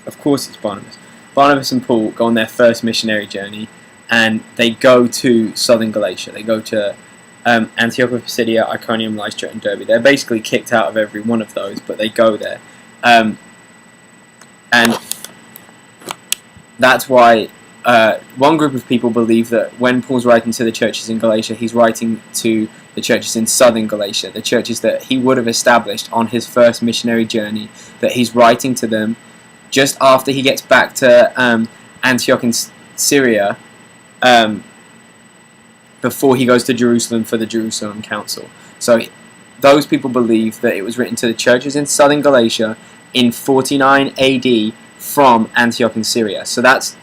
Of course it's Barnabas. Barnabas and Paul go on their first missionary journey, and they go to southern Galatia. They go to Antioch of Pisidia, Iconium, Lystra, and Derbe. They're basically kicked out of every one of those, but they go there. And that's why one group of people believe that when Paul's writing to the churches in Galatia, he's writing to the churches in southern Galatia, the churches that he would have established on his first missionary journey, that he's writing to them just after he gets back to Antioch in Syria, before he goes to Jerusalem for the Jerusalem Council. So those people believe that it was written to the churches in southern Galatia in 49 AD from Antioch in Syria. So that's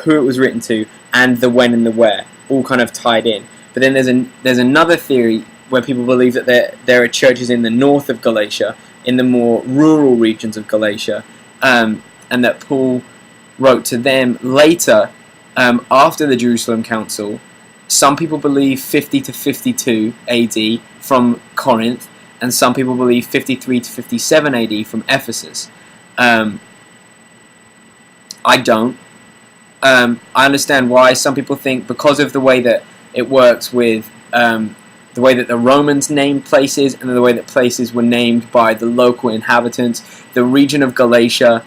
who it was written to, and the when and the where, all kind of tied in. But then there's another theory where people believe that there are churches in the north of Galatia, in the more rural regions of Galatia, and that Paul wrote to them later, after the Jerusalem Council. Some people believe 50 to 52 AD from Corinth, and some people believe 53 to 57 AD from Ephesus. I don't. I understand why. Some people think because of the way that it works with the way that the Romans named places and the way that places were named by the local inhabitants. The region of Galatia,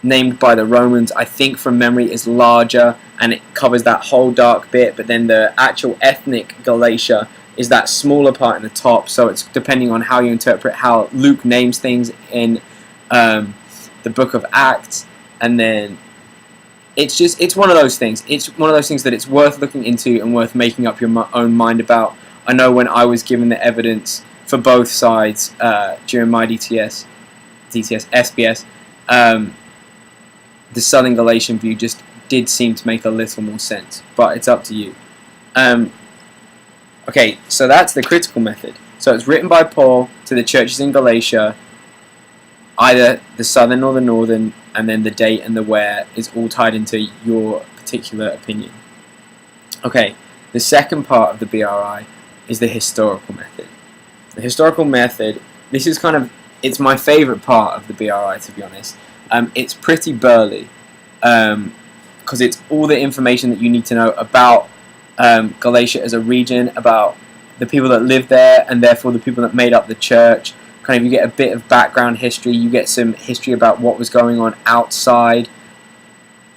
named by the Romans, I think from memory is larger, and it covers that whole dark bit, but then the actual ethnic Galatia is that smaller part in the top. So it's depending on how you interpret how Luke names things in the book of Acts. And then it's one of those things. It's one of those things that it's worth looking into and worth making up your own mind about. I know when I was given the evidence for both sides during my SBS, the Southern Galatian view just did seem to make a little more sense, but it's up to you. Okay, so that's the critical method. So it's written by Paul to the churches in Galatia, either the southern or the northern, and then the date and the where is all tied into your particular opinion. Okay, the second part of the BRI is the historical method. The historical method, this is it's my favourite part of the BRI, to be honest. It's pretty burly, because it's all the information that you need to know about Galatia as a region, about the people that lived there, and therefore the people that made up the church. You get a bit of background history, you get some history about what was going on outside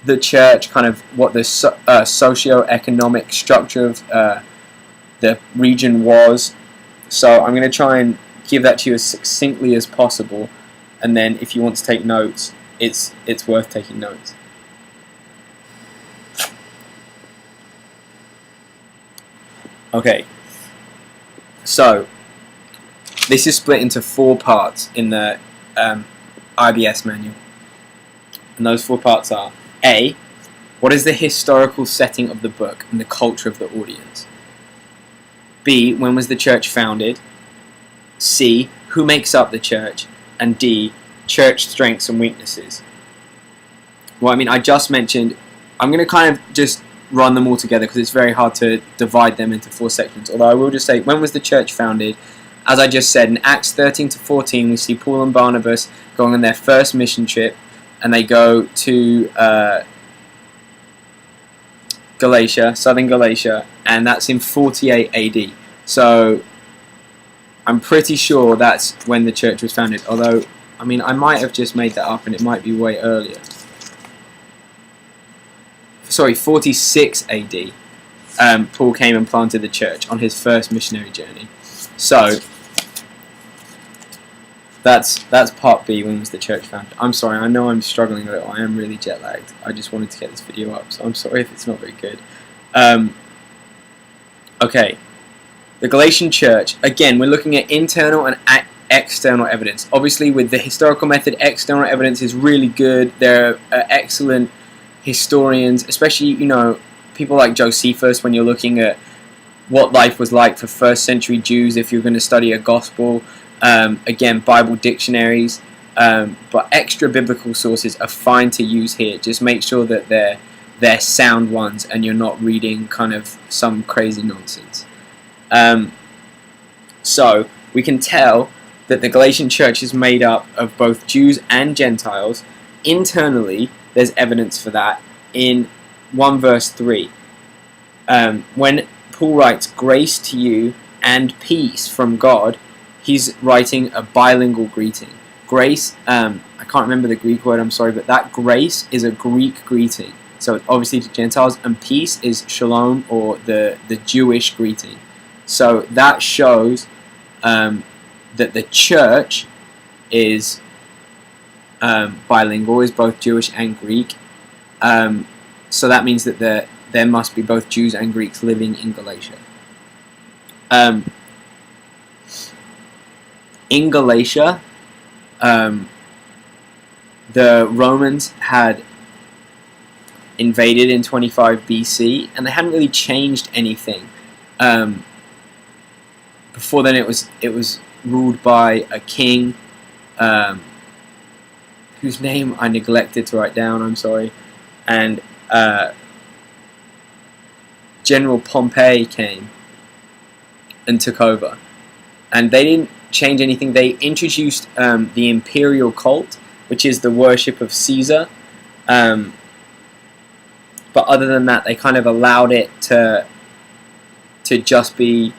the church, what the socio-economic structure of the region was. So I'm going to try and give that to you as succinctly as possible, and then if you want to take notes, it's worth taking notes. Okay, so this is split into 4 parts in the IBS manual, and those 4 parts are: A, what is the historical setting of the book and the culture of the audience? B, when was the church founded? C, who makes up the church? And D, church strengths and weaknesses. Well, I just mentioned, I'm going to just run them all together because it's very hard to divide them into 4 sections. Although I will just say, when was the church founded? As I just said, in Acts 13 to 14, we see Paul and Barnabas going on their first mission trip, and they go to Galatia, southern Galatia, and that's in 48 AD. So I'm pretty sure that's when the church was founded, although I might have just made that up and it might be way earlier. Sorry, 46 AD, Paul came and planted the church on his first missionary journey. So that's part B, when was the church founded. I'm sorry, I know I'm struggling a little, I am really jet lagged. I just wanted to get this video up, so I'm sorry if it's not very good. Okay, the Galatian church, again, we're looking at internal and external evidence. Obviously, with the historical method, external evidence is really good. There are excellent historians, especially, people like Josephus, when you're looking at what life was like for first century Jews if you're going to study a gospel. Again, Bible dictionaries, but extra biblical sources are fine to use here. Just make sure that they're sound ones and you're not reading some crazy nonsense. So we can tell that the Galatian church is made up of both Jews and Gentiles. Internally, there's evidence for that in 1 verse 3. When Paul writes, "Grace to you and peace from God," he's writing a bilingual greeting. Grace, I can't remember the Greek word, I'm sorry, but that grace is a Greek greeting. So it's obviously to Gentiles, and peace is shalom, or the Jewish greeting. So that shows that the church is bilingual, is both Jewish and Greek. So that means that there must be both Jews and Greeks living in Galatia. In Galatia, the Romans had invaded in 25 BC, and they hadn't really changed anything. Before then, it was ruled by a king whose name I neglected to write down, I'm sorry, and General Pompey came and took over, and they didn't change anything. They introduced the imperial cult, which is the worship of Caesar, but other than that, they kind of allowed it to just be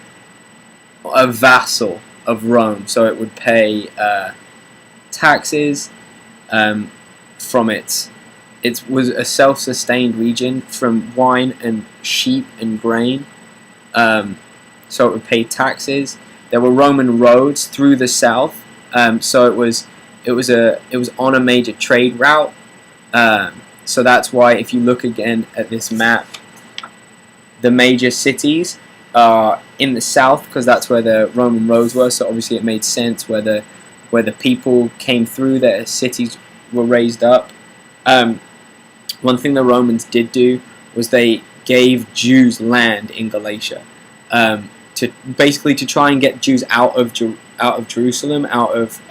a vassal of Rome, so it would pay taxes from it was a self-sustained region from wine and sheep and grain, so it would pay taxes. There were Roman roads through the south, so it was on a major trade route. So that's why, if you look again at this map, the major cities are in the south, because that's where the Roman roads were. So obviously it made sense where the people came through, their cities were raised up. One thing the Romans did do was they gave Jews land in Galatia, to try and get Jews out of Jerusalem, out of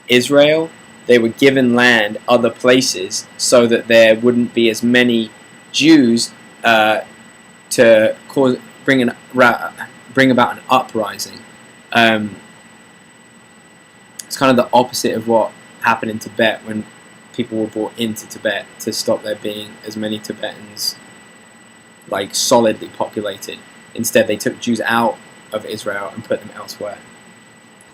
Israel. They were given land other places so that there wouldn't be as many Jews to bring about an uprising. It's kind of the opposite of what happened in Tibet when people were brought into Tibet, to stop there being as many Tibetans solidly populated. Instead, they took Jews out of Israel and put them elsewhere.